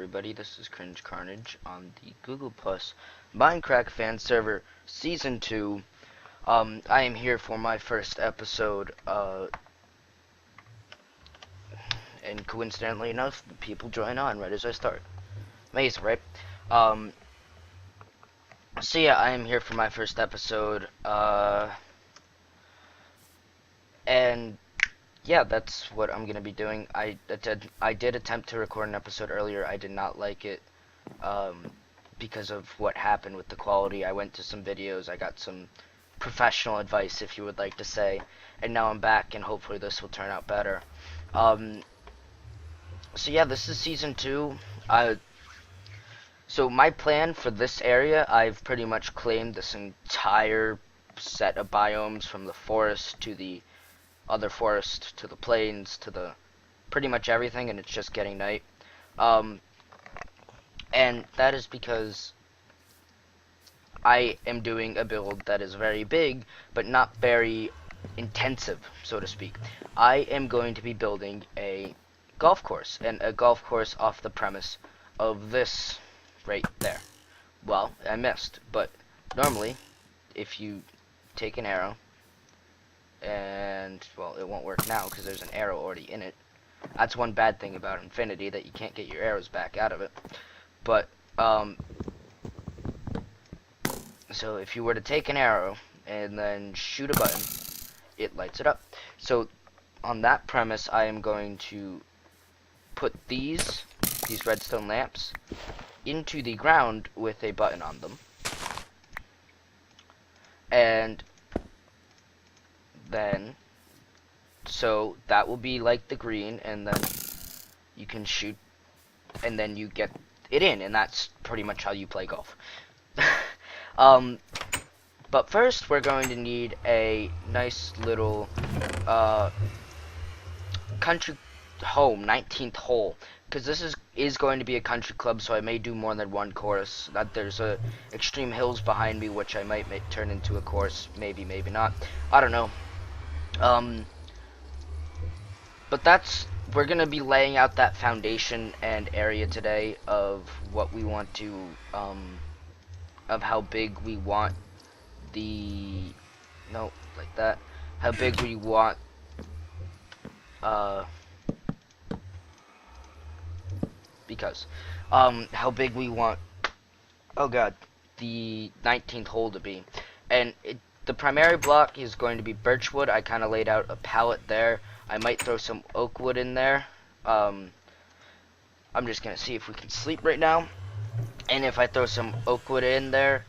everybody, this is Cringe Carnage on the Google Plus Mindcrack fan server Season 2. I am here for my first episode, and coincidentally enough, people join on right as I start. Amazing, right? So yeah, I am here for my first episode, and yeah, that's what I'm gonna be doing. I did attempt to record an episode earlier. I did not like it because of what happened with the quality. I went to some videos. I got some professional advice, if you would like to say, and now I'm back, and hopefully this will turn out better. So yeah, this is season 2. So my plan for this area, I've pretty much claimed this entire set of biomes, from the forest to the other forest to the plains to the pretty much everything, and it's just getting night. And that is because I am doing a build that is very big but not very intensive, so to speak. I am going to be building a golf course, and a golf course off the premise of this right there. Well, I missed, but normally if you take an arrow, and, well, it won't work now because there's an arrow already in it. That's one bad thing about Infinity, that you can't get your arrows back out of it. But, so if you were to take an arrow and then shoot a button, it lights it up. So, on that premise, I am going to put these redstone lamps into the ground with a button on them. And then, so that will be like the green, and then you can shoot, and then you get it in, and that's pretty much how you play golf. But first we're going to need a nice little country home, 19th hole, because this is going to be a country club, so I may do more than one course. That there's extreme hills behind me, which I might turn into a course, maybe not, I don't know. But we're gonna be laying out that foundation and area today of what we want to, of how big we want like that, how big we want, how big we want, oh god, the 19th hole to be. And the primary block is going to be birchwood. I kind of laid out a pallet there. I might throw some oak wood in there. I'm just going to see if we can sleep right now. And if I throw some oak wood in there,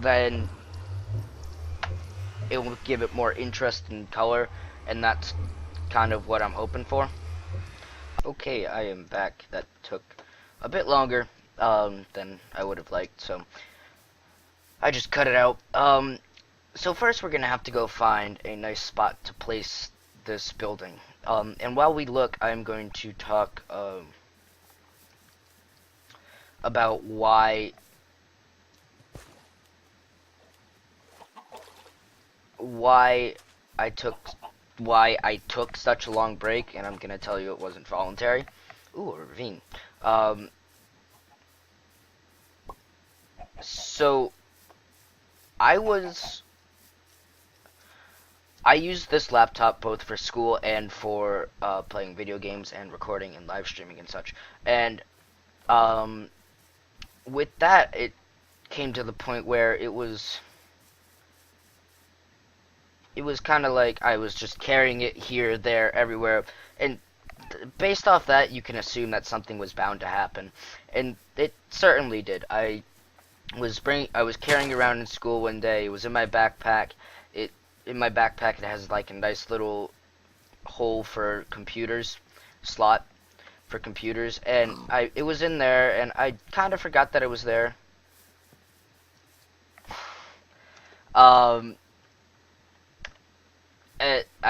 then it will give it more interest and color. And that's kind of what I'm hoping for. Okay, I am back. That took a bit longer than I would have liked, so I just cut it out. So first we're going to have to go find a nice spot to place this building. And while we look, I'm going to talk about why I took such a long break, and I'm going to tell you it wasn't voluntary. Ooh, a ravine. So I used this laptop both for school and for playing video games and recording and live streaming and such. And with that, it came to the point where it was kind of like I was just carrying it here, there, everywhere. And based off that, you can assume that something was bound to happen. And it certainly did. I was carrying around in school one day. It was in my backpack. In my backpack, it has like a nice little hole for computers, slot for computers, and it was in there, and I kind of forgot that it was there. I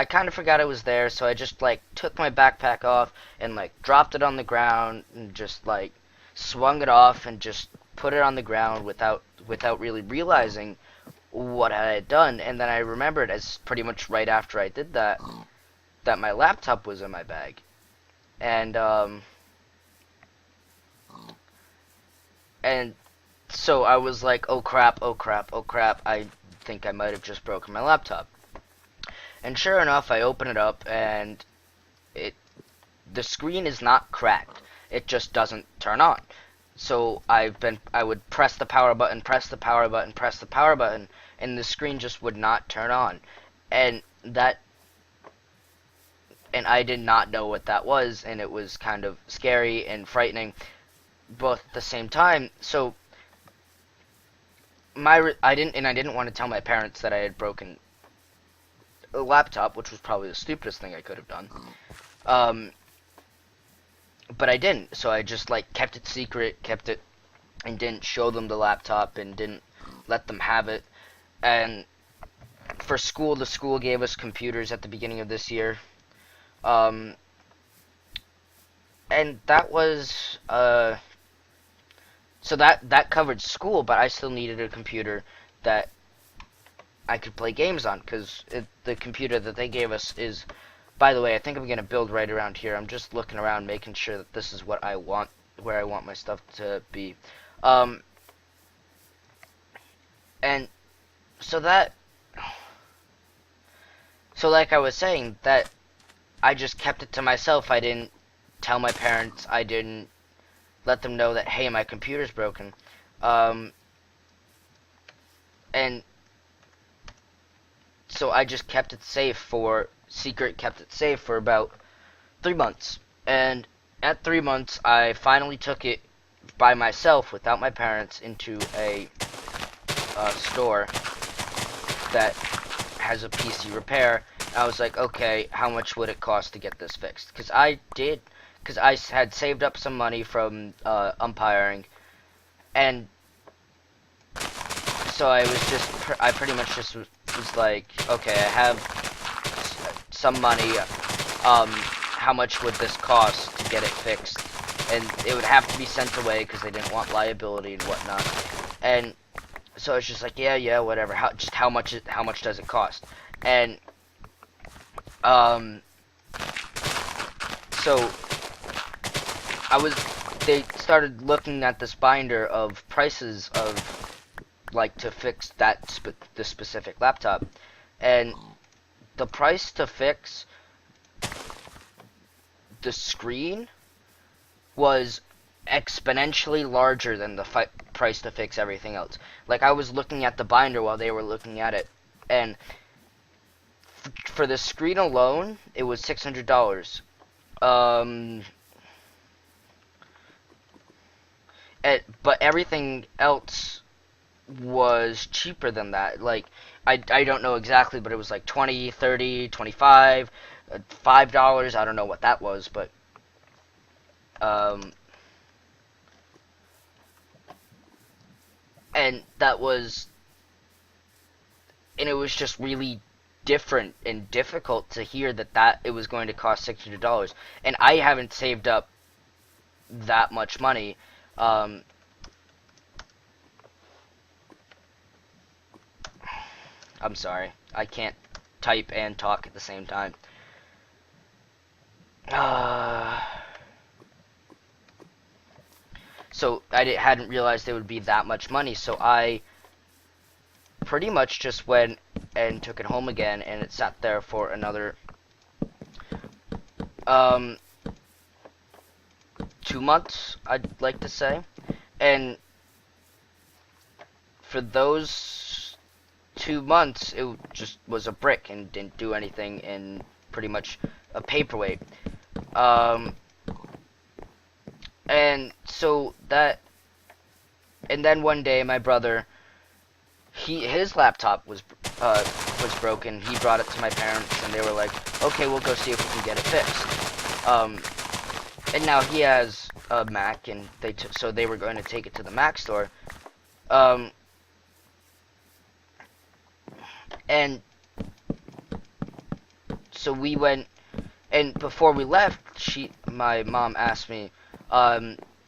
kind of forgot it was there, so I just like took my backpack off and like dropped it on the ground and just like swung it off and just put it on the ground without really realizing what I had done. And then I remembered, as pretty much right after I did that, that my laptop was in my bag. And And so I was like, oh crap, oh crap, oh crap, I think I might have just broken my laptop. And sure enough, I open it up, and it the screen is not cracked. It just doesn't turn on. So I would press the power button, press the power button, press the power button, and the screen just would not turn on. And I did not know what that was, and it was kind of scary and frightening both at the same time. So I didn't want to tell my parents that I had broken a laptop, which was probably the stupidest thing I could have done. But I didn't, so I just like kept it secret, kept it, and didn't show them the laptop and didn't let them have it. And for school, the school gave us computers at the beginning of this year. And that was so that covered school, but I still needed a computer that I could play games on, because the computer that they gave us is, by the way, I think I'm going to build right around here. I'm just looking around, making sure that this is what I want, where I want my stuff to be. And so like I was saying, that I just kept it to myself. I didn't tell my parents. I didn't let them know that, hey, my computer's broken. And so I just kept it safe kept it safe for about 3 months. And at 3 months, I finally took it by myself, without my parents, into a store that has a PC repair. I was like, okay, how much would it cost to get this fixed? Because I had saved up some money from umpiring, and so I pretty much just was like, okay, I have some money, how much would this cost to get it fixed? And it would have to be sent away because they didn't want liability and whatnot. And so it's just like, yeah, whatever. How much does it cost? And so they started looking at this binder of prices of, like, to fix the specific laptop, and the price to fix the screen was exponentially larger than the price to fix everything else. Like, I was looking at the binder while they were looking at it, and for the screen alone, it was $600. But everything else was cheaper than that. Like, I don't know exactly, but it was like 20, 30, 25, $5. I don't know what that was, but and it was just really different and difficult to hear that it was going to cost $600, and I haven't saved up that much money. I'm sorry, I can't type and talk at the same time. So I hadn't realized it would be that much money, so I pretty much just went and took it home again, and it sat there for another 2 months, I'd like to say. And for those 2 months, it just was a brick and didn't do anything, and pretty much a paperweight. And so and then one day my brother, his laptop was broken. He brought it to my parents, and they were like, okay, we'll go see if we can get it fixed. And now he has a Mac, and so they were going to take it to the Mac store. And so we went, and before we left, my mom asked me,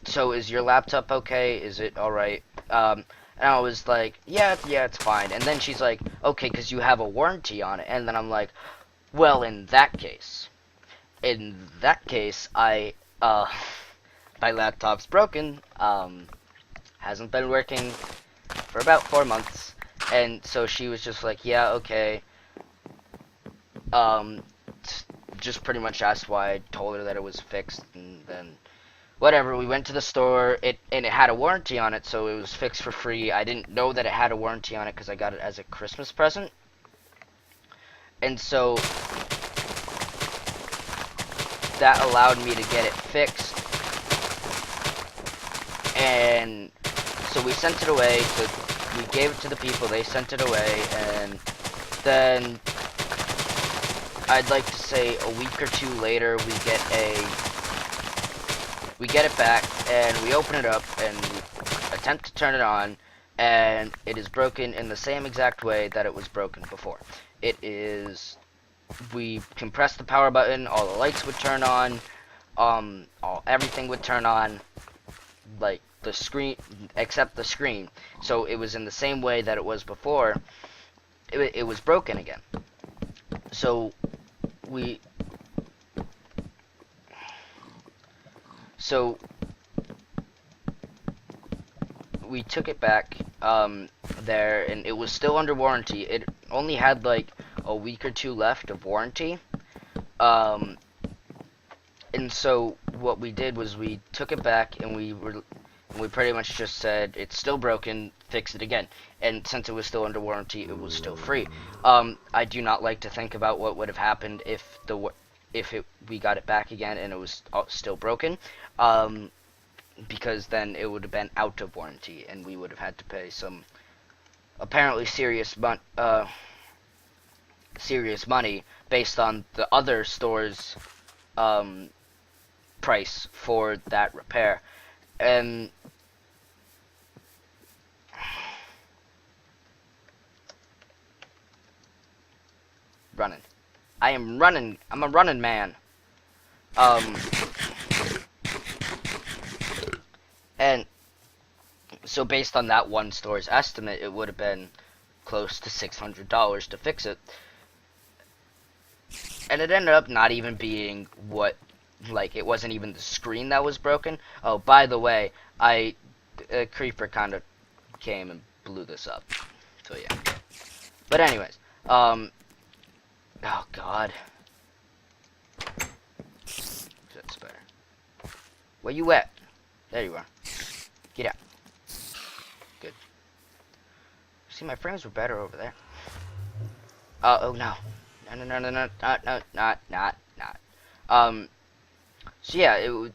so is your laptop okay? Is it alright? And I was like, yeah, it's fine. And then she's like, okay, because you have a warranty on it. And then I'm like, well, in that case, my laptop's broken. hasn't been working for about 4 months. And so she was just like, yeah, okay. Um, just pretty much asked why. I told her that it was fixed, and then whatever. We went to the store. It had a warranty on it, so it was fixed for free. I didn't know that it had a warranty on it because I got it as a Christmas present, and so that allowed me to get it fixed. And so we sent it away. We gave it to the people. They sent it away, and then I'd like to say a week or two later, we get it back, and we open it up and we attempt to turn it on, and it is broken in the same exact way that it was broken before. We can press the power button, all the lights would turn on, everything would turn on, like the screen, except the screen. So it was in the same way that it was before. It was broken again. So we took it back there, and it was still under warranty. It only had like a week or two left of warranty. And so what we did was we took it back, and we pretty much just said, it's still broken, fix it again. And since it was still under warranty, it was still free. I do not like to think about what would have happened if we got it back again and it was still broken. Because then it would have been out of warranty, and we would have had to pay some apparently serious money based on the other store's price for that repair. And running. I am running. I'm a running man. And so based on that one store's estimate, it would have been close to $600 to fix it. And it ended up not even being it wasn't even the screen that was broken. Oh, by the way, a creeper kind of came and blew this up. So yeah. But anyways, oh god. That's better. Where you at? There you are. Get out. Good. See, my frames were better over there. Oh no. No. Not. So yeah,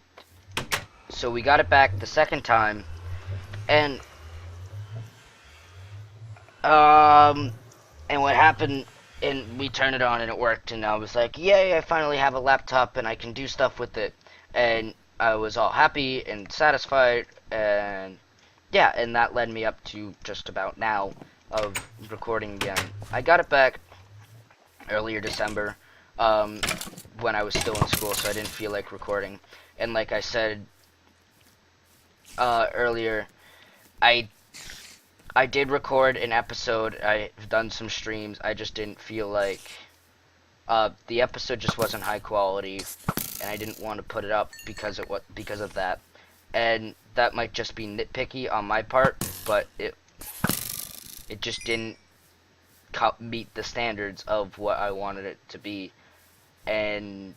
so we got it back the second time, and what happened, and we turned it on and it worked, and I was like, yay, I finally have a laptop and I can do stuff with it, and I was all happy and satisfied, and yeah, and that led me up to just about now of recording again. I got it back earlier December, when I was still in school, so I didn't feel like recording. And like I said earlier, I did record an episode. I've done some streams. I just didn't feel like the episode just wasn't high quality, and I didn't want to put it up because of that. And that might just be nitpicky on my part, but it just didn't meet the standards of what I wanted it to be. And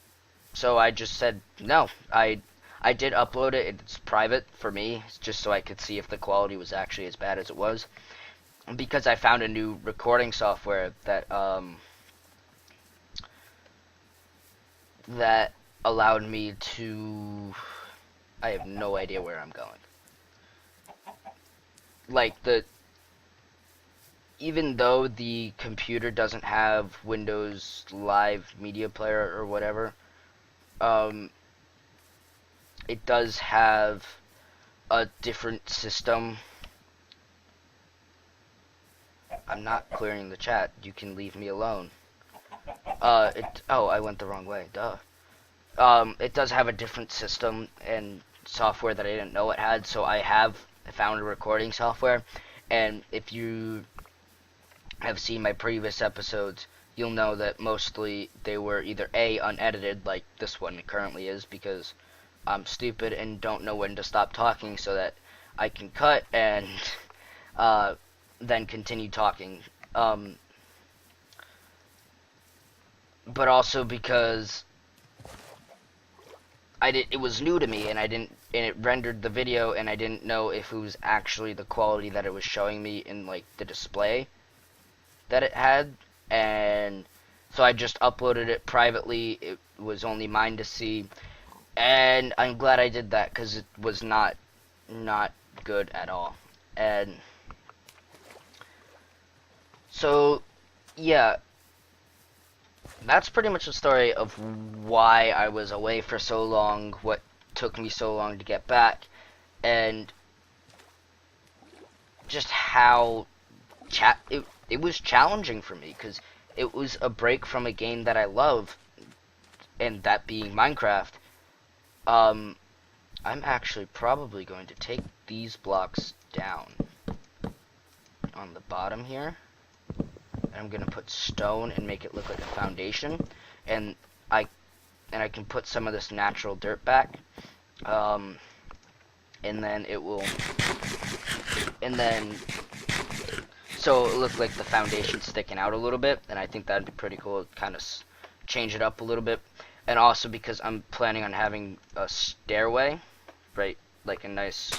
so I just said no. I did upload it. It's private for me, just so I could see if the quality was actually as bad as it was, because I found a new recording software that that allowed me to, I have no idea where I'm going. Like, even though the computer doesn't have Windows Live Media Player or whatever, it does have a different system. I'm not clearing the chat. You can leave me alone. Oh, I went the wrong way. Duh. It does have a different system and software that I didn't know it had, so I have found a recording software. And if you have seen my previous episodes, you'll know that mostly they were either A, unedited, like this one currently is, because I'm stupid and don't know when to stop talking, so that I can cut and then continue talking. But also because it was new to me, and it rendered the video, and I didn't know if it was actually the quality that it was showing me in like the display that it had. And so I just uploaded it privately. It was only mine to see, and I'm glad I did that because it was not good at all. And so yeah, that's pretty much the story of why I was away for so long, what took me so long to get back, and just how it was challenging for me, because it was a break from a game that I love, and that being Minecraft. I'm actually probably going to take these blocks down on the bottom here. I'm gonna put stone and make it look like a foundation, and I can put some of this natural dirt back, and then it will, and then so it look like the foundation sticking out a little bit, and I think that'd be pretty cool. Kind of change it up a little bit, and also because I'm planning on having a stairway, right, like a nice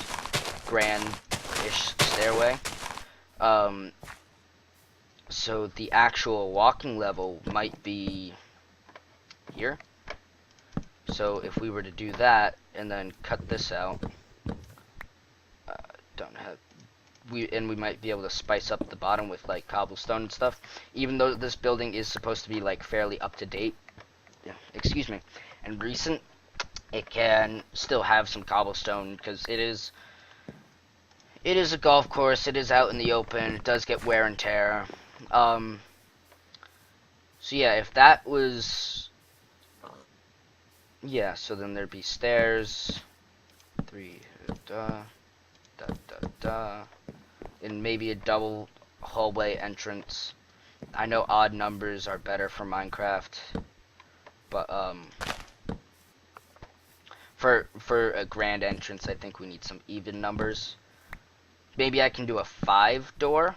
grand-ish stairway. So the actual walking level might be here. So if we were to do that and then cut this out, we might be able to spice up the bottom with like cobblestone and stuff. Even though this building is supposed to be like fairly up to date, excuse me, and recent, it can still have some cobblestone because it is a golf course. It is out in the open. It does get wear and tear. So yeah, if that was, yeah, so then there'd be stairs, 3, and maybe a double hallway entrance. I know odd numbers are better for Minecraft, but, for a grand entrance, I think we need some even numbers. Maybe I can do a 5 door,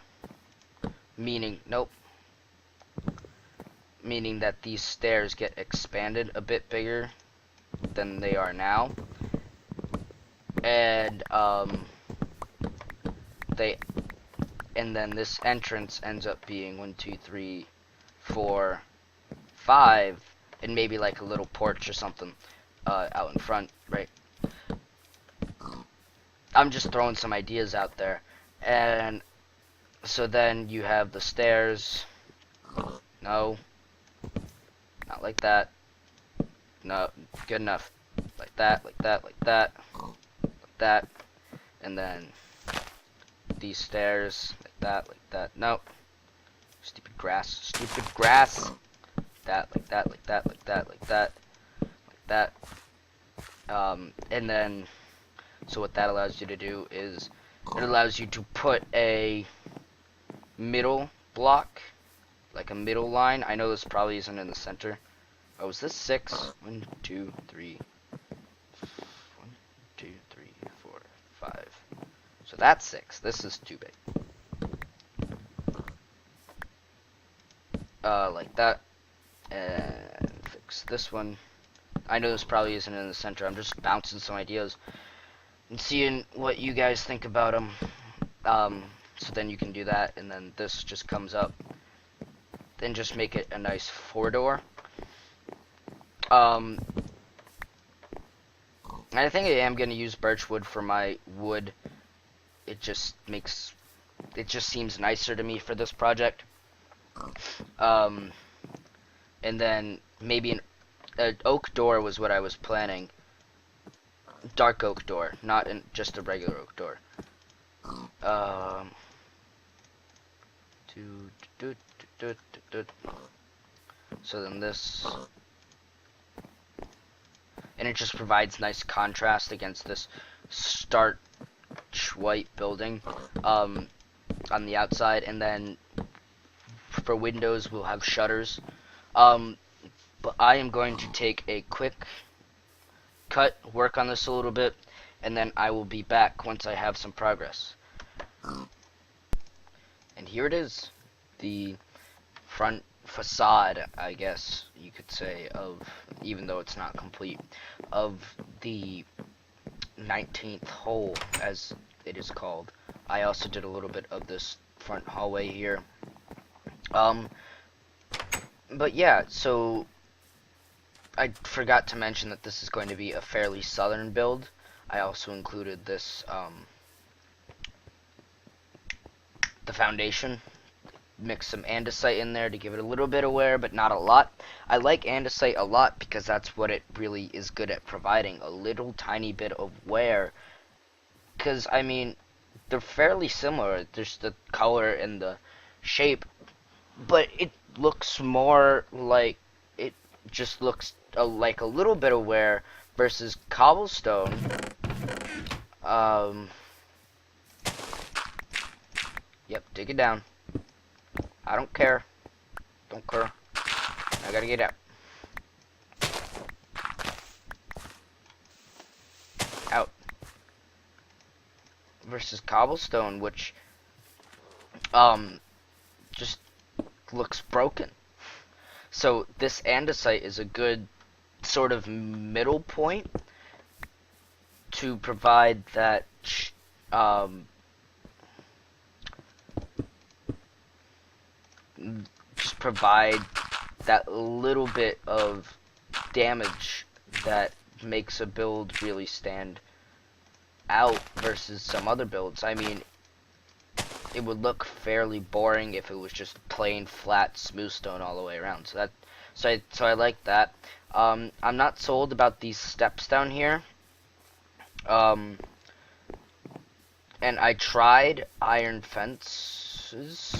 meaning that these stairs get expanded a bit bigger than they are now, and then this entrance ends up being 1, 2, 3, 4, 5, and maybe like a little porch or something out in front, right? I'm just throwing some ideas out there. And so then you have the stairs. No, not like that. No, good enough. Like that, like that, like that, like that. And then these stairs, like that, like that. Nope. Stupid grass, stupid grass. That, like that, like that, like that, like that, like that. And then, so what that allows you to do is, it allows you to put a middle block, like a middle line. I know this probably isn't in the center. Oh, is this 6? 1, 2, 3. 1, 2, 3, 4, 5. So that's 6. This is too big. Like that. And fix this one. I know this probably isn't in the center. I'm just bouncing some ideas and seeing what you guys think about them. So then you can do that, and then this just comes up. Then just make it a nice 4 door. I think I am going to use birch wood for my wood. It just seems nicer to me for this project. And then maybe an oak door was what I was planning. Dark oak door, not just a regular oak door. So then this, and it just provides nice contrast against this starch white building on the outside. And then for windows we'll have shutters. But I am going to take a quick cut, work on this a little bit, and then I will be back once I have some progress. And here it is, the front facade, I guess you could say, of, even though it's not complete, of the 19th hole, as it is called. I also did a little bit of this front hallway here. But yeah, so I forgot to mention that this is going to be a fairly southern build. I also included this, the foundation. Mix some andesite in there to give it a little bit of wear, but not a lot. I like andesite a lot because that's what it really is good at providing, a little tiny bit of wear. Because, I mean, they're fairly similar. There's the color and the shape, but it looks more like, it just looks like a little bit of wear versus cobblestone. Yep, dig it down. I don't care. Don't care. I gotta get out. Out. Versus cobblestone, which just looks broken. So this andesite is a good sort of middle point to provide that just provide that little bit of damage that makes a build really stand out versus some other builds. I mean, it would look fairly boring if it was just plain flat smooth stone all the way around. So I like that. I'm not sold about these steps down here. And I tried iron fences,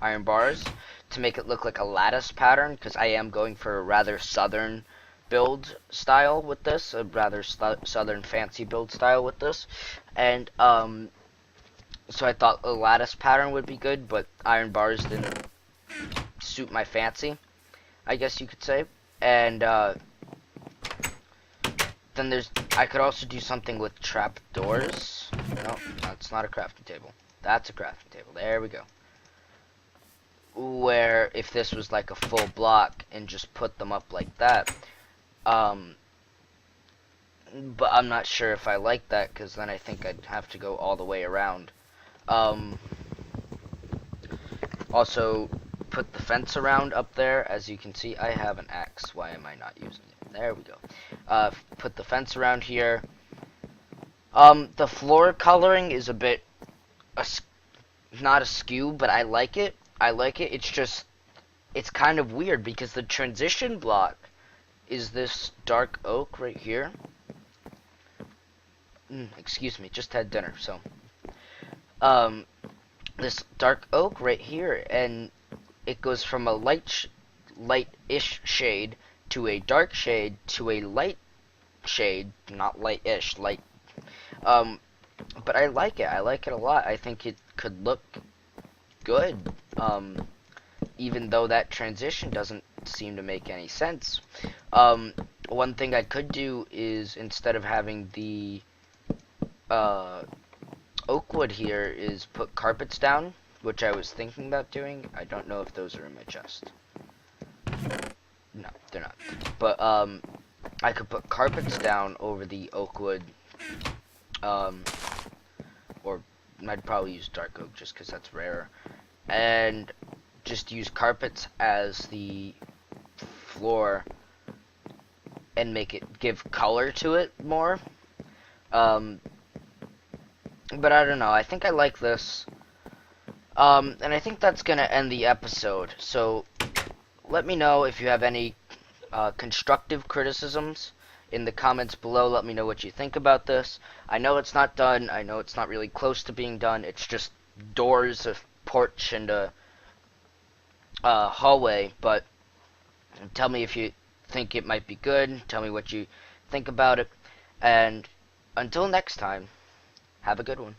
iron bars, to make it look like a lattice pattern, because I am going for a rather southern build style with this, a rather southern fancy build style with this, and so I thought a lattice pattern would be good, but iron bars didn't suit my fancy, I guess you could say. And then I could also do something with trap doors. No, that's not a crafting table. That's a crafting table. There we go. Where if this was like a full block and just put them up like that. But I'm not sure if I like that, because then I think I'd have to go all the way around. Also, put the fence around up there. As you can see, I have an axe. Why am I not using it? There we go. Put the fence around here. The floor coloring is a bit not askew, but I like it. I like it. It's just, it's kind of weird because the transition block is this dark oak right here. Excuse me, just had dinner, so. This dark oak right here, and it goes from a light-ish shade to a dark shade to a light shade, not light-ish, light. But I like it. I like it a lot. I think it could look good, even though that transition doesn't seem to make any sense. One thing I could do is, instead of having the oak wood here, is put carpets down, which I was thinking about doing. I don't know if those are in my chest. No, they're not. But I could put carpets down over the oak wood, or I'd probably use dark oak just because that's rarer, and just use carpets as the floor and make it give color to it more. But I don't know, I think I like this. And I think that's gonna end the episode. So let me know if you have any constructive criticisms in the comments below. Let me know what you think about this. I know it's not done. I know it's not really close to being done. It's just doors, a porch, and a hallway. But tell me if you think it might be good. Tell me what you think about it. And until next time, have a good one.